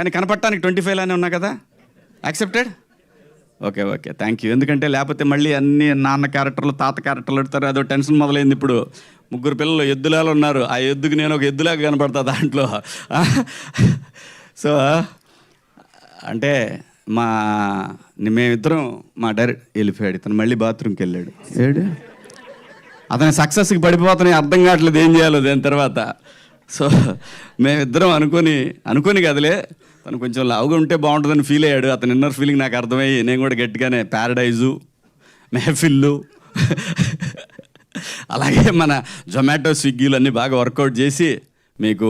కానీ కనపడటానికి 25 లానే ఉన్నా కదా? Accepted? Okay okay, thank you. ఎందుకంటే లేకపోతే మళ్ళీ అన్ని నాన్న క్యారెక్టర్లు, తాత క్యారెక్టర్లు పెడతారు, అదో టెన్షన్ మొదలైంది. ఇప్పుడు 3 పిల్లలు ఎద్దులాలు ఉన్నారు, ఆ ఎద్దుకు నేను ఒక ఎద్దులాగా కనపడతా దాంట్లో. సో అంటే మేమిద్దరం మా డైరెక్ట్ వెళ్ళిపోయాడు, ఇతను మళ్ళీ బాత్రూమ్కి వెళ్ళాడు. అతని సక్సెస్కి పడిపోతున్నాయి, అర్థం కావట్లేదు ఏం చేయాలో దాని తర్వాత. సో మేమిద్దరం అనుకొని కదలే, తను కొంచెం లావుగా ఉంటే బాగుంటుందని ఫీల్ అయ్యాడు. అతని ఇన్నర్ ఫీలింగ్ నాకు అర్థమయ్యి నేను కూడా గట్టిగానే ప్యారడైజు, మెహఫిల్లు, అలాగే మన జొమాటో, స్విగ్గీలు అన్నీ బాగా వర్కౌట్ చేసి మీకు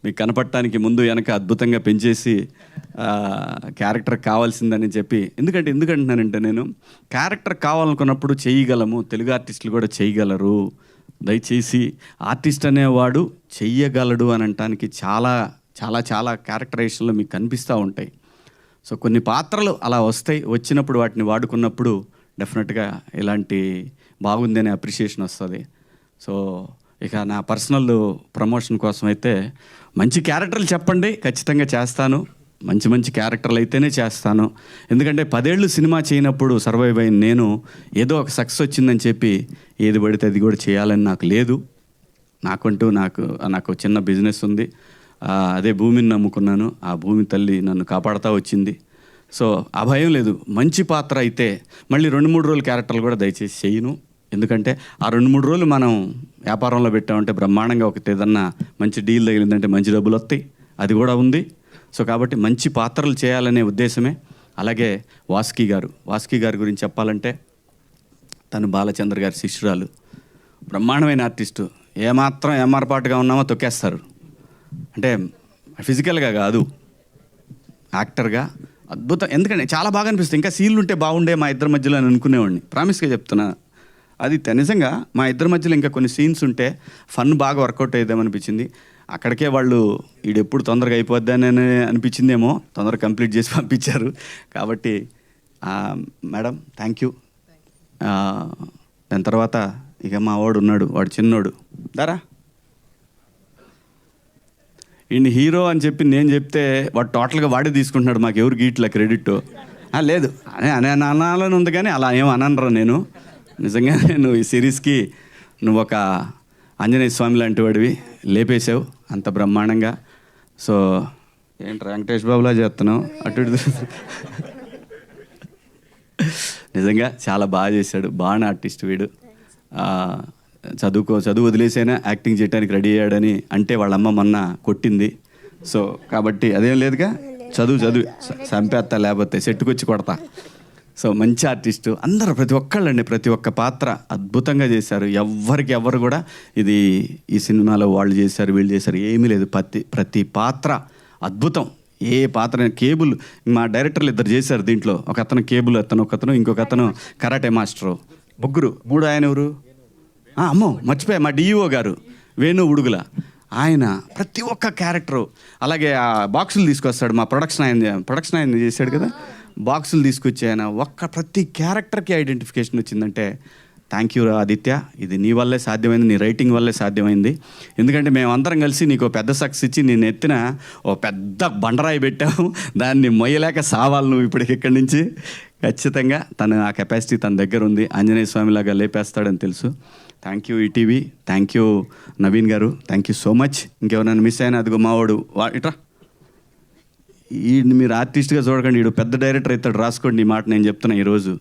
కనపడటానికి ముందు వెనక అద్భుతంగా పెంచేసి క్యారెక్టర్ కావాల్సిందని చెప్పి. ఎందుకంటున్నానంటే నేను క్యారెక్టర్ కావాలనుకున్నప్పుడు చేయగలము, తెలుగు ఆర్టిస్టులు కూడా చేయగలరు. దయచేసి ఆర్టిస్ట్ అనేవాడు చెయ్యగలడు అని అనటానికి చాలా చాలా చాలా క్యారెక్టరైజేషన్లో మీకు కనిపిస్తూ ఉంటాయి. సో కొన్ని పాత్రలు అలా వచ్చినప్పుడు వాటిని వాడుకున్నప్పుడు డెఫినెట్గా ఇలాంటి బాగుంది అనే అప్రిషియేషన్ వస్తుంది. సో ఇక నా పర్సనల్ ప్రమోషన్ కోసం అయితే మంచి క్యారెక్టర్లు చెప్పండి, ఖచ్చితంగా చేస్తాను. మంచి క్యారెక్టర్లు అయితేనే చేస్తాను. ఎందుకంటే 10 ఏళ్ళు సినిమా చేయనప్పుడు సర్వైవ్ అయిన నేను ఏదో ఒక సక్సెస్ వచ్చిందని చెప్పి ఏది పడితే అది కూడా చేయాలని నాకు లేదు. నాకు చిన్న బిజినెస్ ఉంది, అదే భూమిని నమ్ముకున్నాను. ఆ భూమి తల్లి నన్ను కాపాడుతూ వచ్చింది. సో ఆ భయం లేదు. మంచి పాత్ర అయితే మళ్ళీ 2-3 రోజులు క్యారెక్టర్లు కూడా దయచేసి చేయను. ఎందుకంటే ఆ 2-3 రోజులు మనం వ్యాపారంలో పెట్టామంటే బ్రహ్మాండంగా ఏదన్నా మంచి డీల్ తగిలిందంటే మంచి డబ్బులు వస్తాయి, అది కూడా ఉంది. సో కాబట్టి మంచి పాత్రలు చేయాలనే ఉద్దేశమే. అలాగే వాసుకి గారి గురించి చెప్పాలంటే తను బాలచంద్ర గారి శిష్యురాలు, బ్రహ్మాండమైన ఆర్టిస్టు. ఏమాత్రం ఏమారపాటుగా ఉన్నామో తొక్కేస్తారు. అంటే ఫిజికల్గా కాదు, యాక్టర్గా అద్భుతం. ఎందుకంటే చాలా బాగా అనిపిస్తుంది. ఇంకా సీన్లు ఉంటే బాగుండే మా ఇద్దరి మధ్యలో అని అనుకునేవాడిని, ప్రామిస్గా చెప్తున్నా. అది నిజంగా మా ఇద్దరి మధ్యలో ఇంకా కొన్ని సీన్స్ ఉంటే ఫన్ బాగా వర్కౌట్ అయ్యేదేమనిపించింది. అక్కడికే వాళ్ళు ఎప్పుడు తొందరగా అయిపోద్దని అనిపించిందేమో, తొందరగా కంప్లీట్ చేసి పంపించారు. కాబట్టి మేడం థ్యాంక్ యూ. దాని తర్వాత ఇక మా వాడు ఉన్నాడు, వాడు చిన్నోడు, దారా ఈయన హీరో అని చెప్పి నేను చెప్తే వాడు టోటల్గా వాడే తీసుకుంటున్నాడు. మాకు ఎవరు గీట్ల క్రెడిట్ లేదు అనే అనాలని ఉంది, కానీ అలా ఏం అనరా నేను. నిజంగా నేను ఈ సిరీస్కి నువ్వు ఒక ఆంజనేయ స్వామి లాంటి వాడివి, లేపేసావు అంత బ్రహ్మాండంగా. సో ఏంటి వెంకటేష్ బాబులా చేస్తున్నావు, అటు ఇటు నిజంగా చాలా బాగా చేశాడు. బాగా ఆర్టిస్ట్ వీడు. చదువు వదిలేసైనా యాక్టింగ్ చేయడానికి రెడీ అయ్యాడని అంటే వాళ్ళమ్మ మొన్న కొట్టింది. సో కాబట్టి అదేం లేదుగా, చదువు చంపేస్తా, లేకపోతే సెట్టుకొచ్చి కొడతా. సో మంచి ఆర్టిస్టు అందరూ, ప్రతి ఒక్క పాత్ర అద్భుతంగా చేశారు. ఎవరు కూడా ఈ సినిమాలో వాళ్ళు చేశారు వీళ్ళు చేశారు ఏమీ లేదు. ప్రతి పాత్ర అద్భుతం. ఏ పాత్ర కేబుల్ మా డైరెక్టర్లు 2 చేశారు దీంట్లో. ఒకతను కేబుల్, ఒకతను ఇంకొక అతను కరాటే మాస్టరు, 3 ఆయన ఎవరు, అమ్మో మర్చిపోయా, మా డిఈఓ గారు వేణు ఉడుగుల. ఆయన ప్రతి ఒక్క క్యారెక్టరు. అలాగే ఆ బాక్సులు తీసుకొస్తాడు, మా ప్రొడక్షన్ ఆయన చేశాడు కదా, బాక్సులు తీసుకొచ్చి ఆయన ప్రతి క్యారెక్టర్కి ఐడెంటిఫికేషన్ వచ్చిందంటే థ్యాంక్ యూ ఆదిత్య. ఇది నీ వల్లే సాధ్యమైంది, నీ రైటింగ్ వల్లే సాధ్యమైంది. ఎందుకంటే మేమందరం కలిసి నీకు పెద్ద సక్సెస్ ఇచ్చి నేను ఎత్తిన పెద్ద బండరాయి పెట్టాము, దాన్ని మొయ్యలేక సావాలి నువ్వు ఇక్కడి నుంచి. ఖచ్చితంగా ఆ కెపాసిటీ తన దగ్గర ఉంది. ఆంజనేయ స్వామిలాగా లేపేస్తాడని తెలుసు. Thank you ETV, thank you Naveen గారు, థ్యాంక్ యూ సో మచ్. ఇంకెవరైనా మిస్ అయినా అదిగో మావాడు ఇట్రా, మీరు ఆర్టిస్ట్గా చూడకండి, పెద్ద డైరెక్టర్ అవుతాడు, రాసుకోండి ఈ మాట నేను చెప్తున్నా ఈరోజు.